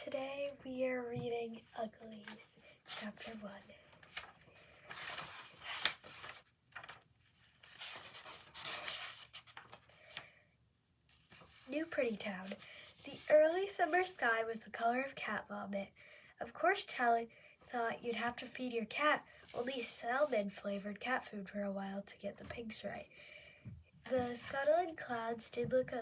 Today we are reading Uglies, Chapter 1. New Pretty Town. The early summer sky was the color of cat vomit. Of course, Tally thought you'd have to feed your cat only salmon-flavored cat food for a while to get the pinks right. The scuttling clouds did look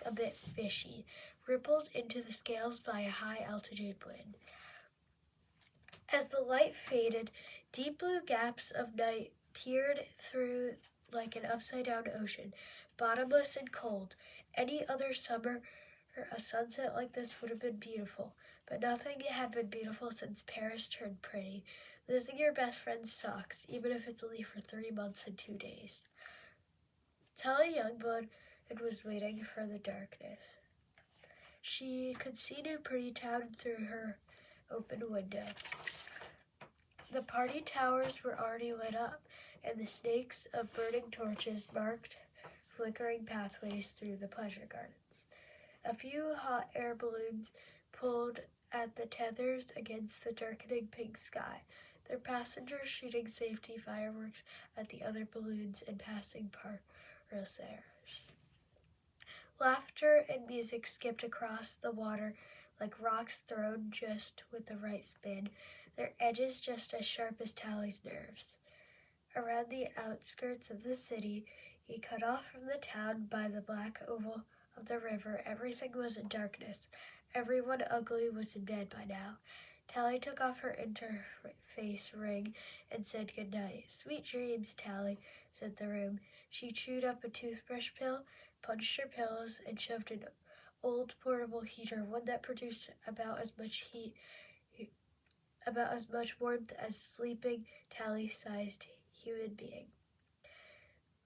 a bit fishy, rippled into the scales by a high-altitude wind. As the light faded, deep blue gaps of night peered through like an upside-down ocean, bottomless and cold. Any other summer, a sunset like this would have been beautiful, but nothing had been beautiful since Paris turned pretty. Losing your best friend sucks, even if it's only for 3 months and 2 days. Tally Youngblood was waiting for the darkness. She could see New Pretty Town through her open window. The party towers were already lit up, and the snakes of burning torches marked flickering pathways through the pleasure gardens. A few hot air balloons pulled at the tethers against the darkening pink sky, their passengers shooting safety fireworks at the other balloons and passing parasailers. Laughter and music skipped across the water like rocks thrown just with the right spin, their edges just as sharp as Tally's nerves. Around the outskirts of the city, cut off from the town by the black oval of the river, everything was in darkness. Everyone ugly was in bed by now. Tally took off her interface ring and said goodnight. Sweet dreams, Tally, said the room. She chewed up a toothbrush pill, punched her pillows, and shoved an old portable heater, one that produced about as much warmth as sleeping Tally-sized human being.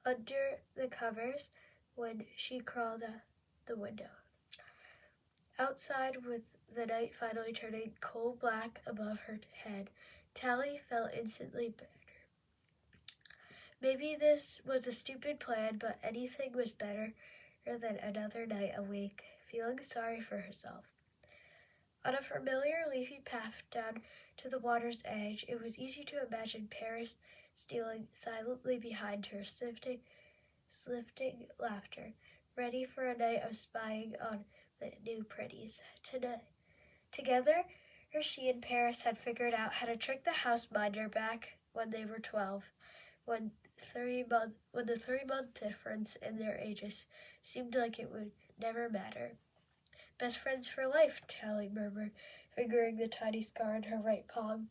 Under the covers, when she crawled out the window. Outside, with the night finally turning coal black above her head, Tally felt instantly better. Maybe this was a stupid plan, but anything was better than another night awake, feeling sorry for herself. On a familiar leafy path down to the water's edge, it was easy to imagine Paris stealing silently behind her, sifting laughter, ready for a night of spying on the new pretties. Together, she and Paris had figured out how to trick the house minder back when they were 12, when the 3-month difference in their ages seemed like it would never matter. Best friends for life, Tally murmured, fingering the tiny scar on her right palm.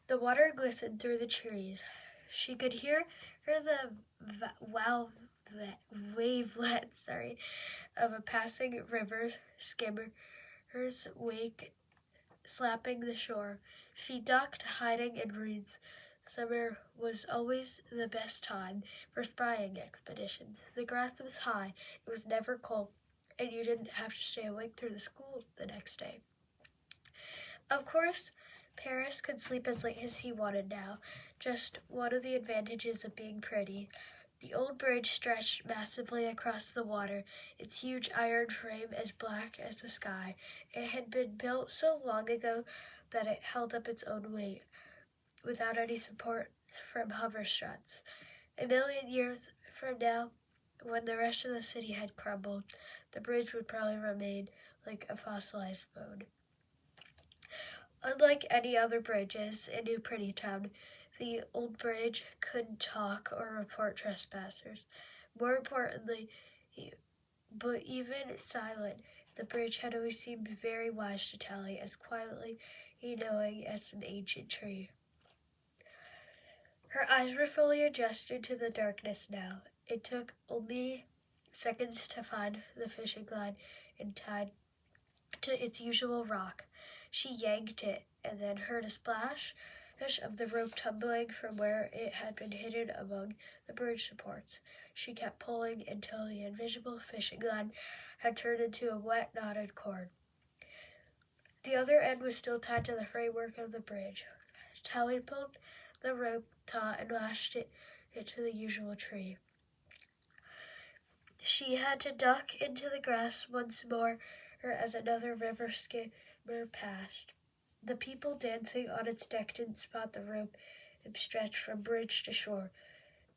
The water glistened through the trees. She could hear the wavelets of a passing river skimmer's wake slapping the shore. She ducked, hiding in reeds. Summer was always the best time for spying expeditions. The grass was high, it was never cold, and you didn't have to stay awake through the school the next day. Of course, Paris could sleep as late as he wanted now, just one of the advantages of being pretty. The old bridge stretched massively across the water, its huge iron frame as black as the sky. It had been built so long ago that it held up its own weight, without any support from hover struts. A million years from now, when the rest of the city had crumbled, the bridge would probably remain like a fossilized bone. Unlike any other bridges in New Pretty Town, the old bridge couldn't talk or report trespassers. More importantly, but even silent, the bridge had always seemed very wise to Tally, as quietly knowing as an ancient tree. Her eyes were fully adjusted to the darkness now. It took only seconds to find the fishing line and tied to its usual rock. She yanked it and then heard a splash of the rope tumbling from where it had been hidden among the bridge supports. She kept pulling until the invisible fishing line had turned into a wet, knotted cord. The other end was still tied to the framework of the bridge. Tally pulled the rope taut and lashed it to the usual tree. She had to duck into the grass once more, as another river skimmer passed. The people dancing on its deck didn't spot the rope it stretched from bridge to shore.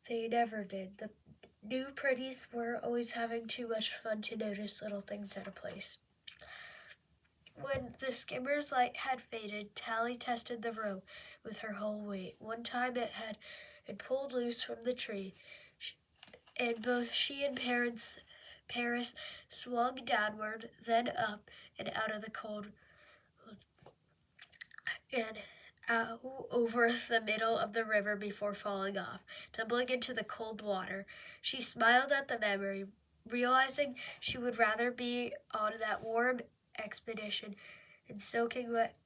They never did. The new pretties were always having too much fun to notice little things at a place. When the skimmer's light had faded, Tally tested the rope with her whole weight. One time it pulled loose from the tree, and both she and Paris swung downward, then up and out of the cold and out over the middle of the river before falling off, tumbling into the cold water. She smiled at the memory, realizing she would rather be on that warm expedition and soaking wet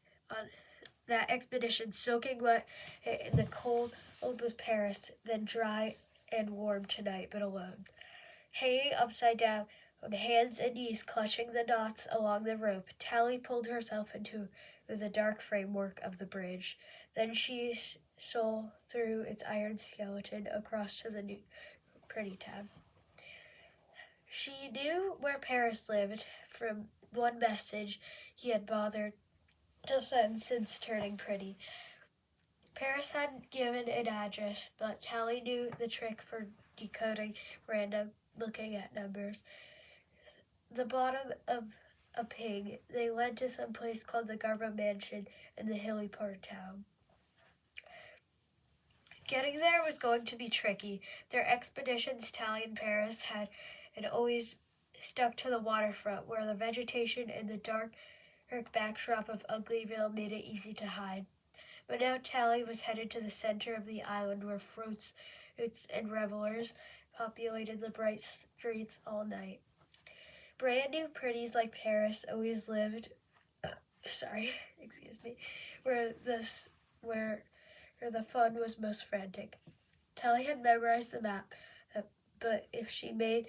in the cold with Paris than dry and warm tonight, but alone. Hanging upside down, on hands and knees clutching the knots along the rope, Tally pulled herself into the dark framework of the bridge. Then she saw through its iron skeleton across to the new pretty town. She knew where Paris lived from one message he had bothered to send since turning pretty. Paris hadn't given an address, but Tally knew the trick for decoding random looking at numbers. The bottom of a pig, they led to some place called the Garba Mansion in the hilly part of town. Getting there was going to be tricky. Their expeditions, Tally and Paris, had always stuck to the waterfront, where the vegetation and the dark backdrop of Uglyville made it easy to hide. But now Tally was headed to the center of the island, where fruits and revelers populated the bright streets all night. Brand new pretties like Paris always lived where the fun was most frantic. Tally had memorized the map, but if she made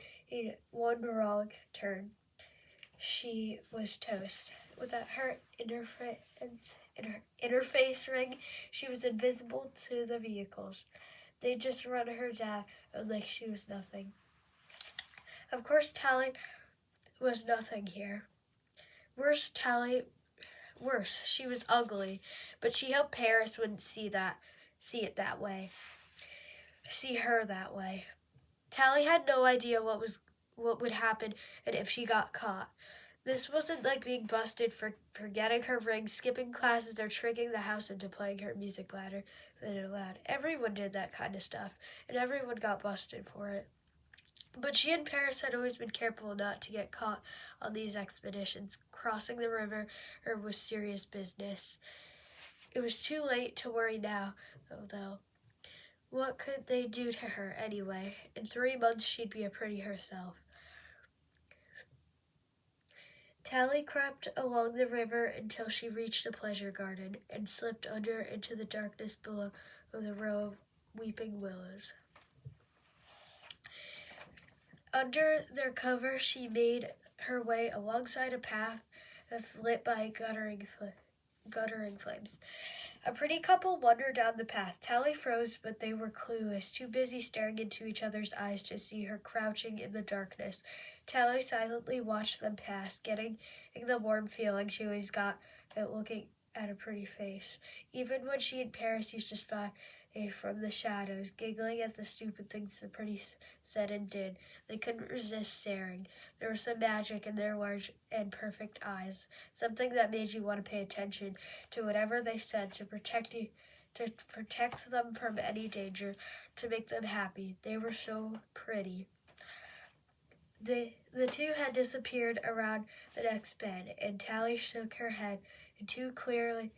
one wrong turn, she was toast. Without her interface ring, she was invisible to the vehicles. They'd just run her down like she was nothing. Of course, Tally was nothing here. Worse, she was ugly, but she hoped Paris wouldn't see her that way. Tally had no idea what would happen and if she got caught. This wasn't like being busted for forgetting her ring, skipping classes, or tricking the house into playing her music louder than it allowed. Everyone did that kind of stuff, and everyone got busted for it. But she and Paris had always been careful not to get caught on these expeditions. Crossing the river was serious business. It was too late to worry now, though. What could they do to her anyway? In 3 months, she'd be a pretty herself. Tally crept along the river until she reached a pleasure garden and slipped under into the darkness below with a row of weeping willows. Under their cover, she made her way alongside a path lit by guttering flames. A pretty couple wandered down the path. Tally froze, but they were clueless, too busy staring into each other's eyes to see her crouching in the darkness. Tally silently watched them pass, getting the warm feeling she always got at looking at a pretty face. Even when she and Paris used to spy from the shadows, giggling at the stupid things the pretty said and did, they couldn't resist staring. There was some magic in their large and perfect eyes, something that made you want to pay attention to whatever they said to protect them from any danger, to make them happy. They were so pretty. The two had disappeared around the next bend, and Tally shook her head to clear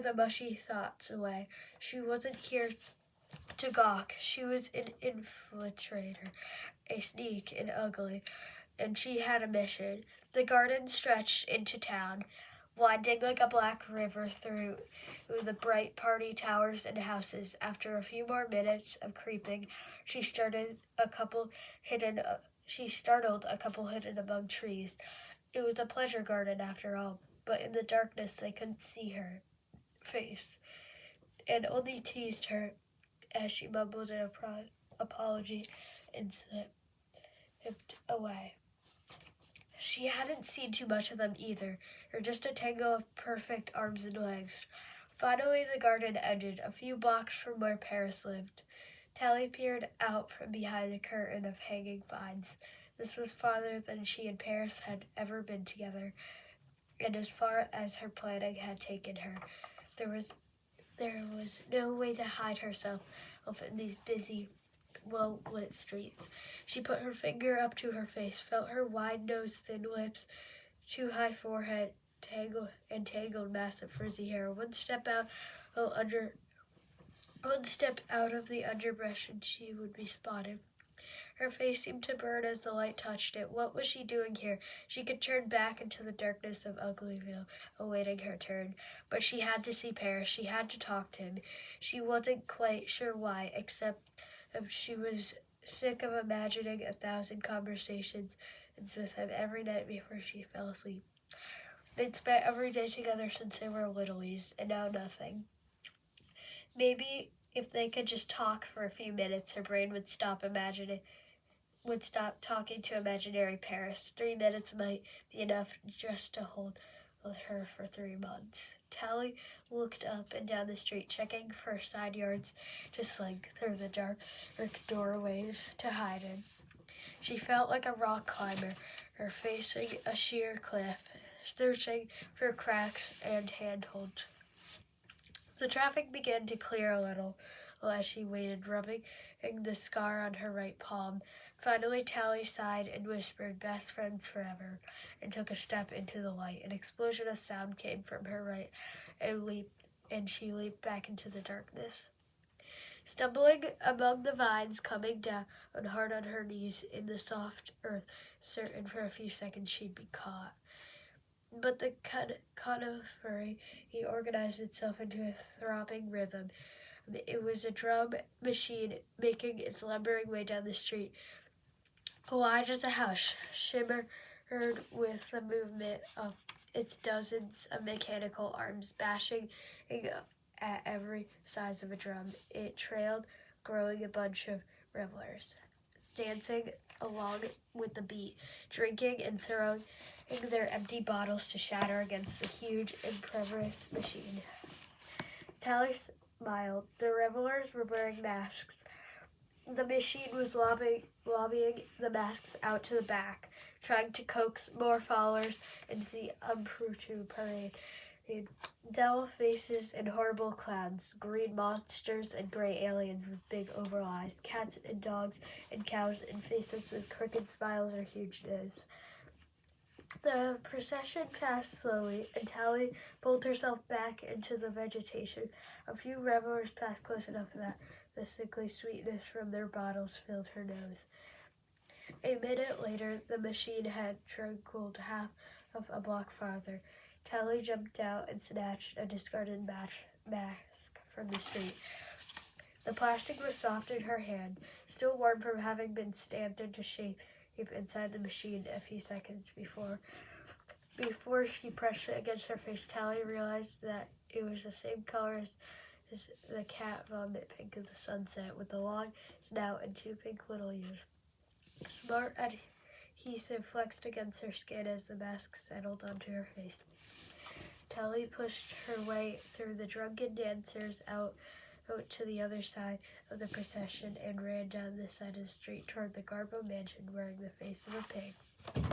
the mushy thoughts away. She wasn't here to gawk. She was an infiltrator, a sneak, and ugly, and she had a mission. The garden stretched into town, winding like a black river through the bright party towers and houses. After a few more minutes of creeping, she startled a couple hidden among trees. It was a pleasure garden after all, but in the darkness they couldn't see her face, and only teased her as she mumbled an apology and slipped away. She hadn't seen too much of them either, or just a tangle of perfect arms and legs. Finally, the garden ended, a few blocks from where Paris lived. Tally peered out from behind a curtain of hanging vines. This was farther than she and Paris had ever been together, and as far as her planning had taken her. There was no way to hide herself in these busy, well-lit streets. She put her finger up to her face, felt her wide nose, thin lips, too high forehead, tangled mass of frizzy hair. Oh, under one step out of the underbrush and she would be spotted. Her face seemed to burn as the light touched it. What was she doing here? She could turn back into the darkness of Uglyville, awaiting her turn. But she had to see Paris. She had to talk to him. She wasn't quite sure why, except she was sick of imagining 1,000 conversations with him every night before she fell asleep. They'd spent every day together since they were littlies, and now nothing. Maybe if they could just talk for a few minutes, her brain would stop talking to imaginary Paris. 3 minutes might be enough just to hold with her for 3 months. Tally looked up and down the street, checking for side yards to slink through the dark doorways to hide in. She felt like a rock climber, her facing a sheer cliff, searching for cracks and handholds. The traffic began to clear a little as she waited, rubbing the scar on her right palm. Finally, Tally sighed and whispered, "Best friends forever," and took a step into the light. An explosion of sound came from her right and she leaped back into the darkness. Stumbling among the vines, coming down hard on her knees in the soft earth, certain for a few seconds she'd be caught. But the conifery organized itself into a throbbing rhythm. It was a drum machine making its lumbering way down the street. Wide as a house, shimmered with the movement of its dozens of mechanical arms bashing at every size of a drum. It trailed, growing a bunch of revelers, dancing along with the beat, drinking and throwing their empty bottles to shatter against the huge, impervious machine. Tally smiled. The revelers were wearing masks. The machine was lobbying the masks out to the back, trying to coax more followers into the impromptu parade. Devil faces and horrible clowns, green monsters and gray aliens with big oval eyes, cats and dogs and cows and faces with crooked smiles or huge noses. The procession passed slowly, and Tally pulled herself back into the vegetation. A few revelers passed close enough that the sickly sweetness from their bottles filled her nose. A minute later, the machine had trundled half of a block farther. Tally jumped out and snatched a discarded mask from the street. The plastic was soft in her hand, still warm from having been stamped into shape inside the machine a few seconds before. Before she pressed it against her face, Tally realized that it was the same color as the cat vomit pink of the sunset, with a long snout and 2 pink little ears. Smart adhesive flexed against her skin as the mask settled onto her face. Tally pushed her way through the drunken dancers out to the other side of the procession and ran down the side of the street toward the Garbo mansion wearing the face of a pig.